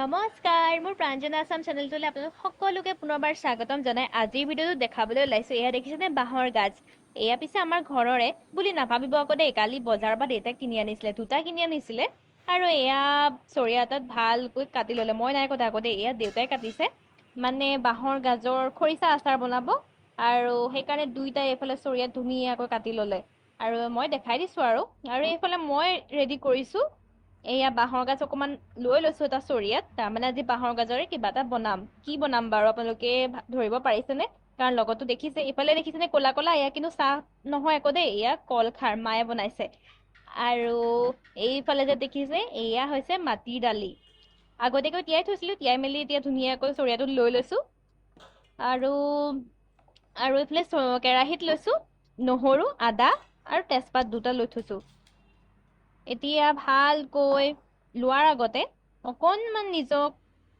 নমস্কাৰ মোৰ প্ৰাঞ্জনা আসাম চেনেলটোলৈ আপোনালোক সকলোকে পুনৰবাৰ স্বাগতম জনাই আজিৰ ভিডিঅ'টো দেখাবলৈ ওলাইছো। এয়া দেখিছেনে বাঁহৰ গাজ। এয়া পিছে আমাৰ ঘৰৰে বুলি নাভাবিব আকৌ দেই। কালি বজাৰৰ পৰা দেউতাই কিনি আনিছিলে, দুটা কিনি আনিছিলে আৰু এয়া চৰিয়া এটাত ভালকৈ কাটি ল'লে। মই নাই কটা আকৌ দেই, এয়া দেউতাই কাটিছে। মানে বাঁহৰ গাজৰ খৰিচা আচাৰ বনাব আৰু সেইকাৰণে দুইটাই এইফালে চৰিয়াত ধুনীয়াকৈ কাটি ল'লে আৰু মই দেখাই দিছো আৰু এইফালে মই ৰেডি কৰিছো। এয়া বাঁহৰ গাজ অকমান লৈ লৈছো এটা চৰিয়াত। তাৰমানে আজি বাঁহৰ গাজৰে কিবা এটা বনাম। কি বনাম বাৰু আপোনালোকে ধৰিব পাৰিছেনে? কাৰণ লগতো দেখিছে, ইফালে দেখিছেনে ক'লা ক'লা, এয়া কিন্তু চাহ নহয় আকৌ দেই, এয়া কল খাৰ মায়ে বনাইছে। আৰু এইফালে যে দেখিছে এয়া হৈছে মাটিৰ দালি। আগতীয়াকৈ তিয়াই থৈছিলো, তিয়াই মেলি এতিয়া ধুনীয়াকৈ চৰিয়াটোত লৈ লৈছো। আৰু এইফালে কেৰাহীত লৈছো নহৰু, আদা আৰু তেজপাত দুটা লৈ থৈছো। এতিয়া ভালকৈ লোৱাৰ আগতে অকণমান নিজক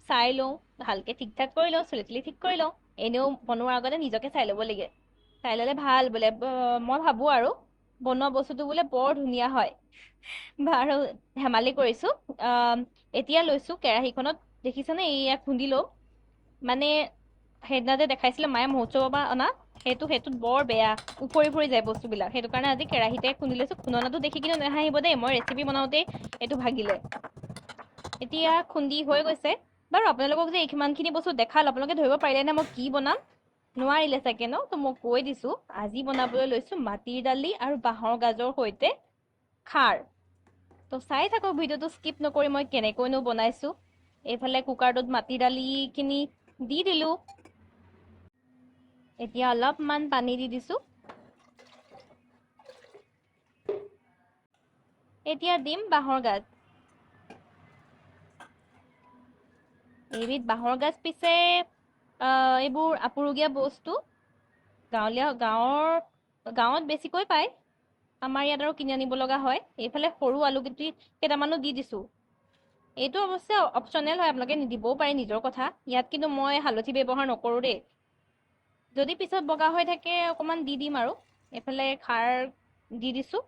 চাই লওঁ, ভালকে ঠিক ঠাক কৰি লওঁ, চুলি তুলি ঠিক কৰি লওঁ। এনেও বনোৱাৰ আগতে নিজকে চাই ল'ব লাগে, চাই ল'লে ভাল বোলে। মই ভাবো আৰু বনোৱা বস্তুটো বোলে বৰ ধুনীয়া হয়। বাৰু ধেমালি কৰিছো। এতিয়া লৈছো কেৰাহীখনত, দেখিছেনে এইয়া খুন্দি লওঁ। মানে সেইদিনা যে দেখাইছিলে মায়ে মহোৎসৱৰ পৰা অনা, সেইটোত বৰ বেয়া, উফৰি ফুৰি যায় বস্তুবিলাক। সেইটো কাৰণে আজি কেৰাহীতে খুন্দি লৈছো। খুন্দনাটো দেখি কিন্তু নাহাঁহিব দেই, মই ৰেচিপি বনাওঁতেই এইটো ভাগিলে। এতিয়া খুন্দি হৈ গৈছে। বাৰু আপোনালোকক যে ইমানখিনি বস্তু দেখালো, আপোনালোকে ধৰিব পাৰিলে নে মই কি বনাম? নোৱাৰিলে চাগে ন? তো মই কৈ দিছো, আজি বনাবলৈ লৈছো মাটিৰ দালি আৰু বাঁহৰ গাজৰ সৈতে খাৰ। তো চাই থাকক ভিডিঅ'টো স্কিপ নকৰি মই কেনেকৈনো বনাইছো। এইফালে কুকাৰটোত মাটি দালিখিনি দি দিলো। এতিয়া অলপমান পানী দি দিছো। এতিয়া দিম বাঁহৰ গাজ। এইবিধ বাঁহৰ গাজ পিছে এইবোৰ আপুৰুগীয়া বস্তু। গাঁৱত বেছিকৈ পায়, আমাৰ ইয়াত আৰু কিনি আনিব লগা হয়। এইফালে সৰু আলু গুটি কেইটামানো দি দিছো। এইটো অৱশ্যে অপচনেল হয়, আপোনালোকে নিদিবও পাৰে, নিজৰ কথা। ইয়াত কিন্তু মই হালধি ব্যৱহাৰ নকৰো দেই। যদি পিছত বগা হৈ থাকে অকমান দি দিম আৰু। এইফালে খাৰ দি দিছো।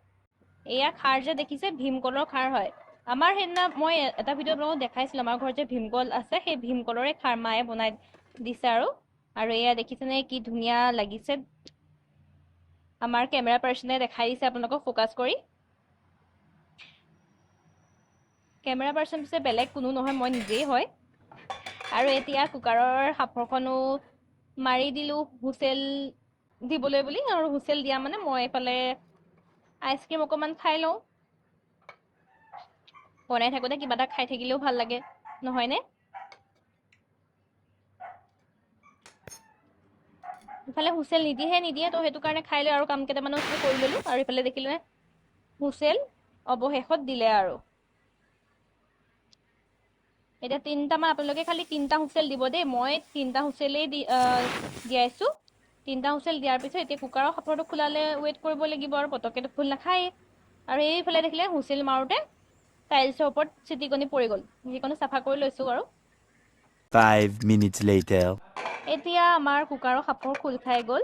এয়া খাৰ যে দেখিছে ভীমকলৰ খাৰ হয়। আমাৰ সেইদিনা মই এটা ভিডিঅ'ত আপোনালোকক দেখাইছিলো, আমাৰ ঘৰত যে ভীমকল আছে, সেই ভীমকলৰে খাৰ মায়ে বনাই দিছে। আৰু এয়া দেখিছেনে কি ধুনীয়া লাগিছে। আমাৰ কেমেৰা পাৰ্চনে দেখাই দিছে আপোনালোকক ফ'কাছ কৰি। কেমেৰা পাৰ্চন পিছে বেলেগ কোনো নহয়, মই নিজেই হয়। আৰু এতিয়া কুকাৰৰ সাঁফৰখনো মাৰি দিলো হুইচেল দিবলৈ বুলি। আৰু হুইচেল দিয়া মানে মই এইফালে আইচক্ৰীম অকমান খাই লওঁ। বনাই থাকোতে কিবা এটা খাই থাকিলেও ভাল লাগে, নহয়নে? ইফালে হুইচেল নিদিয়ে তো সেইটো কাৰণে খাই লৈ আৰু কাম কেইটামানো কৰি ললো। আৰু ইফালে দেখিলে হুইচেল অৱশেষত দিলে আৰু। এতিয়া 3টামান, আপোনালোকে খালি 3টা হুইচেল দিব দেই। মই 3টা হুইচেলেই দিয়াইছো। 3টা হুইচেল দিয়াৰ পিছত এতিয়া কুকাৰৰ সাঁফৰটো খোলালে ৱেইট কৰিব লাগিব, আৰু পতককেতো খোল নাখায়েই। আৰু এইফালে দেখিলে হুইচেল মাৰোতে টাইলছৰ ওপৰত চিটিকনি পৰি গ'ল, সেইকণো চাফা কৰি লৈছো আৰু। 5 minutes later. এতিয়া আমাৰ কুকাৰৰ সাঁফৰ খোল খাই গ'ল।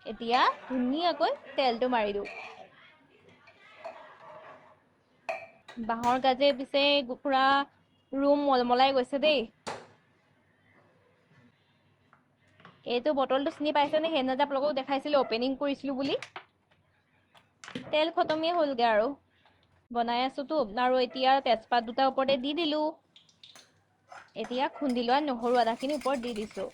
এতিয়া ধুনীয়াকৈ তেলটো মাৰি দিওঁ। বাঁহৰ গাজে পিছে পুৰা ৰুম মলমলাই গৈছে দেই। এইটো বটলটো চিনি পাইছেনে? সেইদিনা যে আপোনালোকক দেখাইছিলো অপেনিং কৰিছিলো বুলি। তেল খতমেই হ'লগে আৰু বনাই আছোতো। আৰু এতিয়া তেজপাত দুটা ওপৰতে দি দিলো। এতিয়া খুন্দি লোৱা নহৰু আদাখিনি ওপৰত দি দিছো।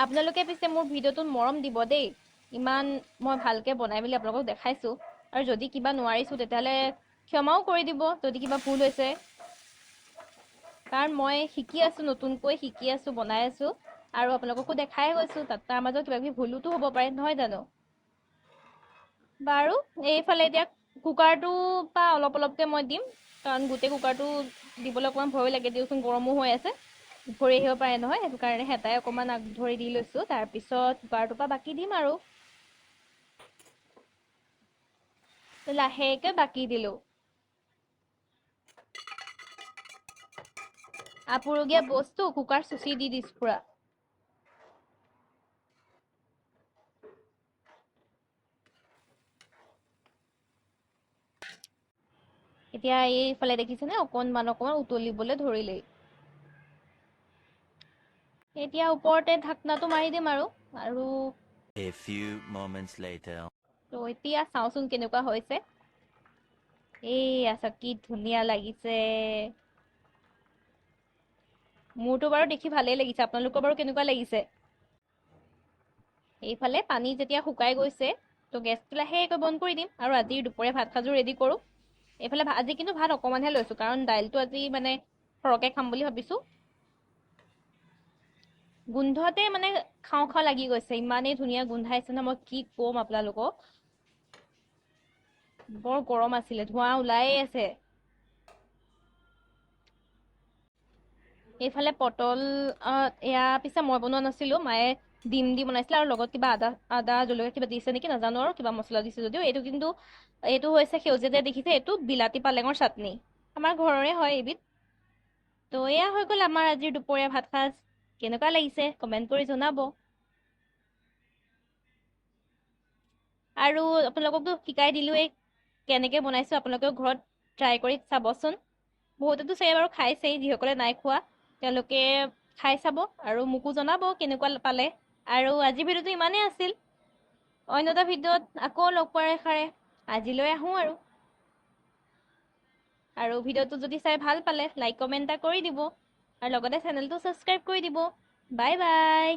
আপোনালোকে পিছে মোৰ ভিডিঅ'টোত মৰম দিব দেই। ইমান মই ভালকে বনাই মেলি আপোনালোকক দেখাইছো। আৰু যদি কিবা নোৱাৰিছো তেতিয়াহ'লে ক্ষমাও কৰি দিব, যদি কিবা ভুল হৈছে। কাৰণ মই শিকি আছো, নতুনকৈ শিকি আছো, বনাই আছো। আৰু আপোনালোককো দেখাই গৈছো, তাৰ মাজত কিবা কিবি ভুলতো হ'ব পাৰে, নহয় জানো? বাৰু এইফালে এতিয়া কুকাৰটো পৰা অলপকে মই দিম, কাৰণ গোটেই কুকাৰটো দিবলৈ অকণমান ভয় লাগে দিয়কচোন, গৰমো হৈ আছে, ভৰি আহিব পাৰে নহয়। সেইটো কাৰণে হেতাই অকণমান আগ ধৰি দি লৈছো। তাৰপিছত কুকাৰটোৰ পৰা বাকি দিম আৰু লাহেকে বাকি দিলো। আপুৰুগীয়া বস্তু কুকাৰ চুচি দি দিছো পুৰা। এতিয়া এইফালে দেখিছেনে অকণমান উতলিবলৈ ধৰিলেই। এতিয়া ওপৰতে ঢাকনাটো মাৰি দিম আৰু A few moments later. তো এতিয়া চাওঁচোন কেনেকুৱা হৈছে। আছা কি ধুনীয়া লাগিছে। মোৰতো বাৰু দেখি ভালেই লাগিছে, আপোনালোকৰ বাৰু কেনেকুৱা লাগিছে? এইফালে পানী যেতিয়া শুকাই গৈছে তো গেছটো লাহেকৈ বন্ধ কৰি দিম আৰু আজিৰ দুপৰীয়া ভাত সাজো ৰেডি কৰোঁ। এইফালে আজি কিন্তু ভাত অকণমানহে লৈছোঁ, কাৰণ দাইলটো আজি মানে সৰহকৈ খাম বুলি ভাবিছোঁ। গোন্ধতে মানে খাওঁ খাওঁ লাগি গৈছে, ইমানেই ধুনীয়া গোন্ধাইছে ন, মই কি ক'ম আপোনালোকক। বৰ গৰম আছিলে, ধোঁৱা ওলায়ে আছে। এইফালে পটল এয়া পিছে মই বনোৱা নাছিলোঁ, মায়ে ডিম দি বনাইছিলে আৰু লগত কিবা আদা জলকীয়া কিবা দিছে নেকি নাজানো, আৰু কিবা মছলা দিছে যদিও। এইটো হৈছে সেউজীয়া যে দেখিছে, এইটো বিলাতী পালেঙৰ চাটনি, আমাৰ ঘৰৰে হয় এইবিধ। তো এয়া হৈ গ'ল আমাৰ আজিৰ দুপৰীয়া ভাত সাজ। কেনেকুৱা লাগিছে কমেণ্ট কৰি জনাব। আৰু আপোনালোককতো শিকাই দিলোঁৱেই কেনেকৈ বনাইছোঁ, আপোনালোকেও ঘৰত ট্ৰাই কৰি চাবচোন। বহুতেতো চাগে বাৰু খাইছেই, যিসকলে নাই খোৱা তেওঁলোকে খাই চাব আৰু মোকো জনাব কেনেকুৱা পালে। আৰু আজিৰ ভিডিঅ'টো ইমানেই আছিল, অন্য এটা ভিডিঅ'ত আকৌ লগ পোৱাৰ আশাৰে আজিলৈ আহোঁ আৰু ভিডিঅ'টো যদি চাই ভাল পালে লাইক কমেণ্ট এটা কৰি দিব আৰু লগতে চেনেলটো ছাবস্ক্ৰাইব কৰি দিব। Bye bye.